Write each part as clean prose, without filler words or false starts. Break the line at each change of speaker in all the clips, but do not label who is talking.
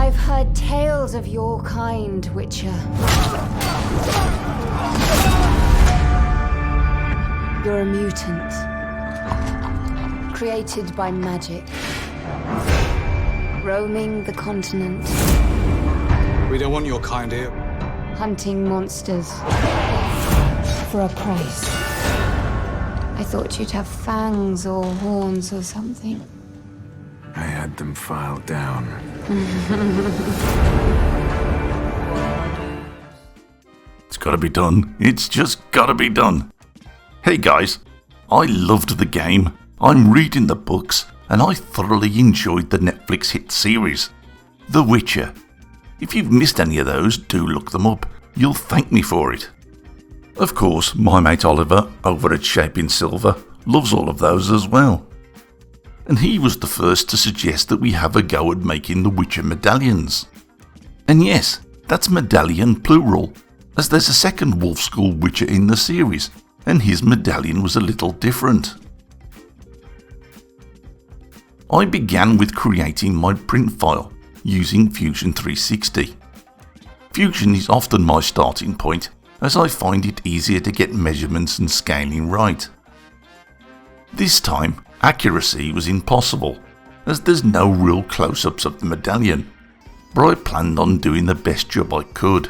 I've heard tales of your kind, Witcher. You're a mutant. Created by magic. Roaming the continent.
We don't want your kind here.
Hunting monsters. For a price. I thought you'd have fangs or horns or something.
I had them filed down.
It's gotta be done. It's just gotta be done. Hey guys, I loved the game, I'm reading the books, and I thoroughly enjoyed the Netflix hit series, The Witcher. If you've missed any of those, do look them up. You'll thank me for it. Of course, my mate Oliver over at Shaping Silver loves all of those as well. And he was the first to suggest that we have a go at making the Witcher medallions. And yes, that's medallion plural, as there's a second Wolf School Witcher in the series, and his medallion was a little different. I began with creating my print file using Fusion 360. Fusion is often my starting point, as I find it easier to get measurements and scaling right. This time, accuracy was impossible, as there's no real close-ups of the medallion, but I planned on doing the best job I could.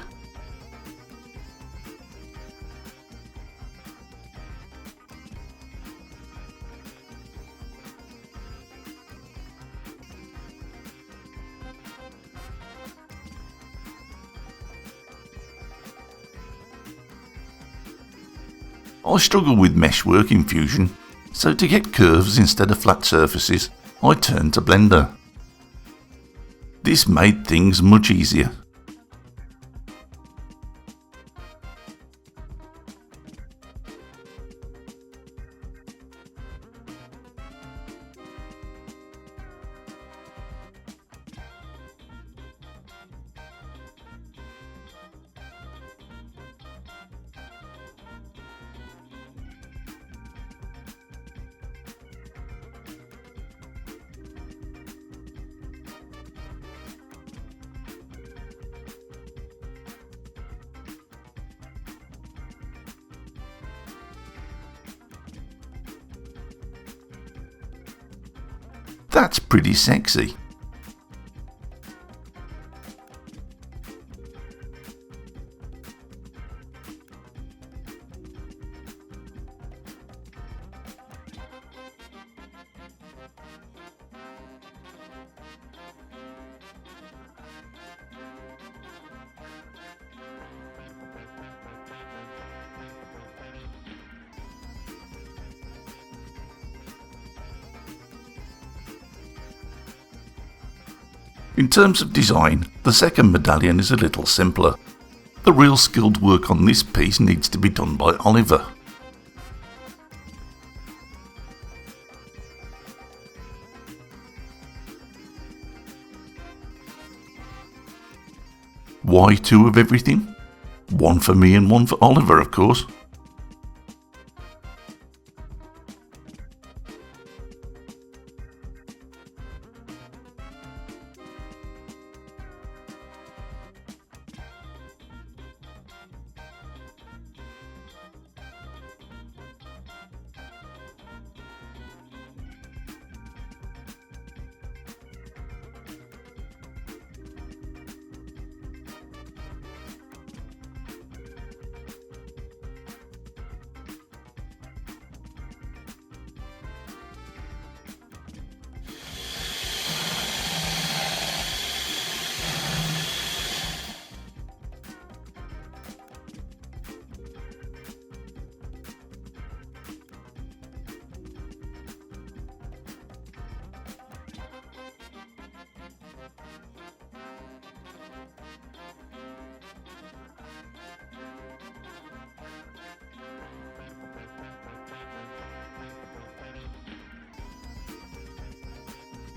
I struggle with meshwork in Fusion, so to get curves instead of flat surfaces, I turned to Blender. This made things much easier. That's pretty sexy. In terms of design, the second medallion is a little simpler. The real skilled work on this piece needs to be done by Oliver. Why two of everything? One for me and one for Oliver, of course.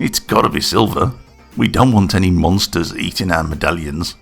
It's gotta be silver. We don't want any monsters eating our medallions.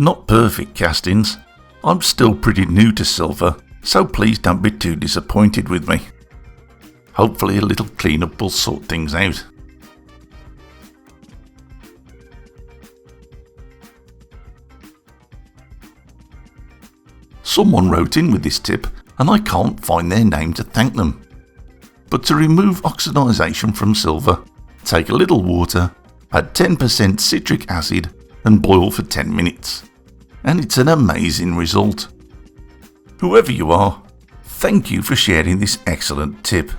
Not perfect castings. I'm still pretty new to silver, so please don't be too disappointed with me. Hopefully a little cleanup will sort things out. Someone wrote in with this tip and I can't find their name to thank them. But to remove oxidisation from silver, take a little water, add 10% citric acid and boil for 10 minutes. And it's an amazing result. Whoever you are, thank you for sharing this excellent tip.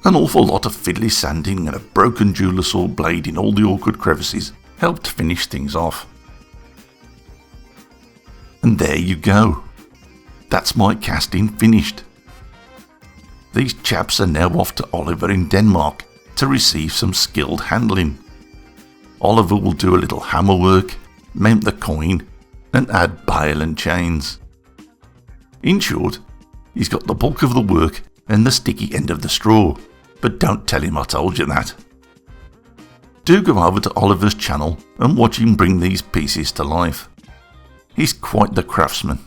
An awful lot of fiddly sanding and a broken jeweller saw blade in all the awkward crevices helped finish things off. And there you go. That's my casting finished. These chaps are now off to Oliver in Denmark to receive some skilled handling. Oliver will do a little hammer work, mount the coin and add bale and chains. In short, he's got the bulk of the work and the sticky end of the straw. But don't tell him I told you that. Do go over to Oliver's channel and watch him bring these pieces to life. He's quite the craftsman.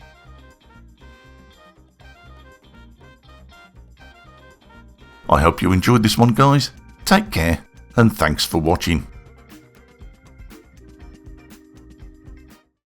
I hope you enjoyed this one, guys. Take care and thanks for watching.